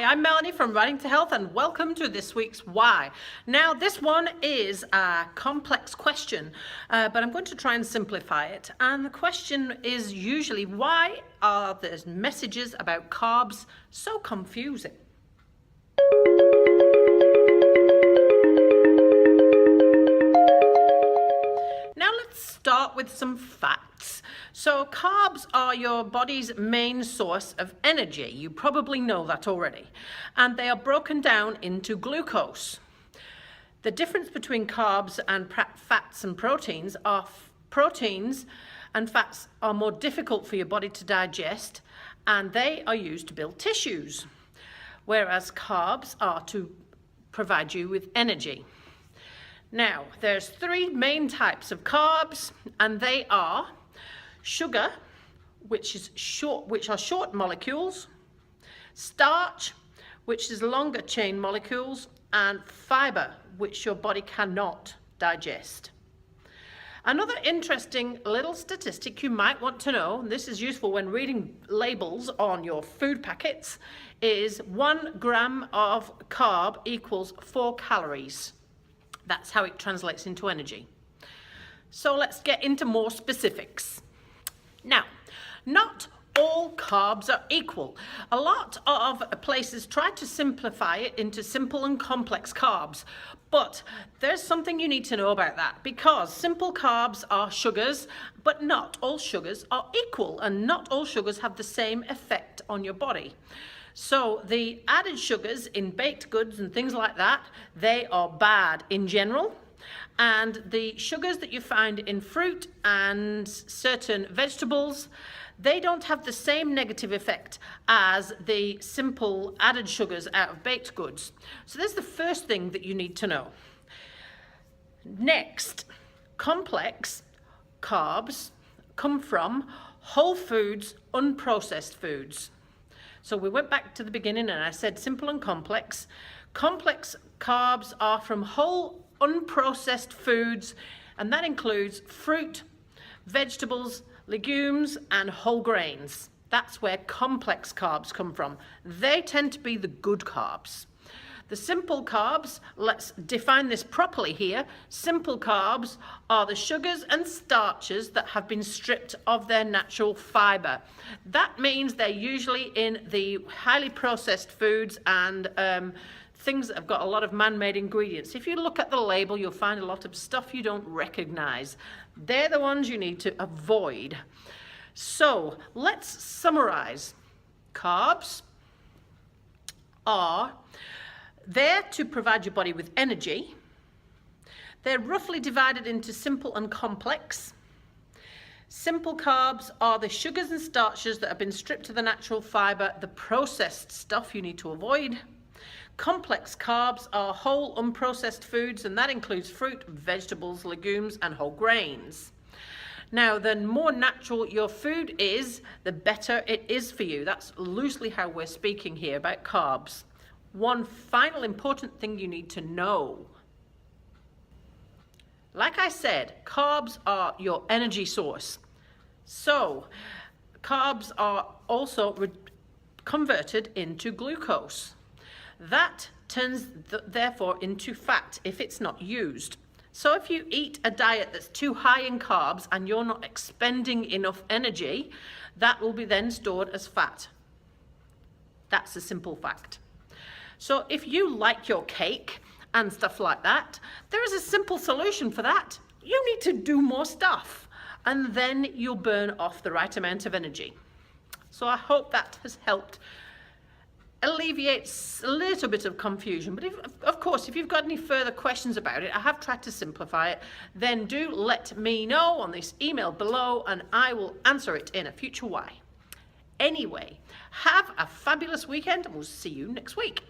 Hi, I'm Melanie from Writing to Health and welcome to this week's Why. Now this one is a complex question, but I'm going to try and simplify it. And the question is usually, why are the messages about carbs so confusing? Now let's start with some facts. So carbs are your body's main source of energy. You probably know that already. And they are broken down into glucose. The difference between carbs and fats and proteins are proteins and fats are more difficult for your body to digest, and they are used to build tissues, whereas carbs are to provide you with energy. Now, there's three main types of carbs, and they are sugar, which are short molecules, starch, which is longer chain molecules, and fiber, which your body cannot digest. Another interesting little statistic you might want to know, and this is useful when reading labels on your food packets, is 1 gram of carb equals 4 calories. That's how it translates into energy. So let's get into more specifics. Now, not all carbs are equal. A lot of places try to simplify it into simple and complex carbs, but there's something you need to know about that, because simple carbs are sugars, but not all sugars are equal, and not all sugars have the same effect on your body. So the added sugars in baked goods and things like that, they are bad in general. And the sugars that you find in fruit and certain vegetables, they don't have the same negative effect as the simple added sugars out of baked goods. So that's the first thing that you need to know. Next, complex carbs come from whole foods, unprocessed foods. So we went back to the beginning and I said simple and complex. Complex carbs are from whole unprocessed foods, and that includes fruit, vegetables, legumes, and whole grains. That's where complex carbs come from. They tend to be the good carbs. The simple carbs, let's define this properly here. Simple carbs are the sugars and starches that have been stripped of their natural fiber. That means they're usually in the highly processed foods and things that have got a lot of man-made ingredients. If you look at the label, you'll find a lot of stuff you don't recognize. They're the ones you need to avoid. So let's summarize. Carbs are there to provide your body with energy. They're roughly divided into simple and complex. Simple carbs are the sugars and starches that have been stripped of the natural fiber, the processed stuff you need to avoid. Complex carbs are whole unprocessed foods, and that includes fruit, vegetables, legumes, and whole grains. Now, the more natural your food is, the better it is for you. That's loosely how we're speaking here about carbs. One final important thing you need to know. Like I said, carbs are your energy source. So, carbs are also converted into glucose. That turns therefore into fat if it's not used. So if you eat a diet that's too high in carbs and you're not expending enough energy, that will be then stored as fat. That's a simple fact. So if you like your cake and stuff like that, there is a simple solution for that. You need to do more stuff, and then you'll burn off the right amount of energy. So I hope that has helped alleviates a little bit of confusion. But of course, if you've got any further questions about it, I have tried to simplify it, then do let me know on this email below and I will answer it in a future Why. Anyway, have a fabulous weekend and we'll see you next week.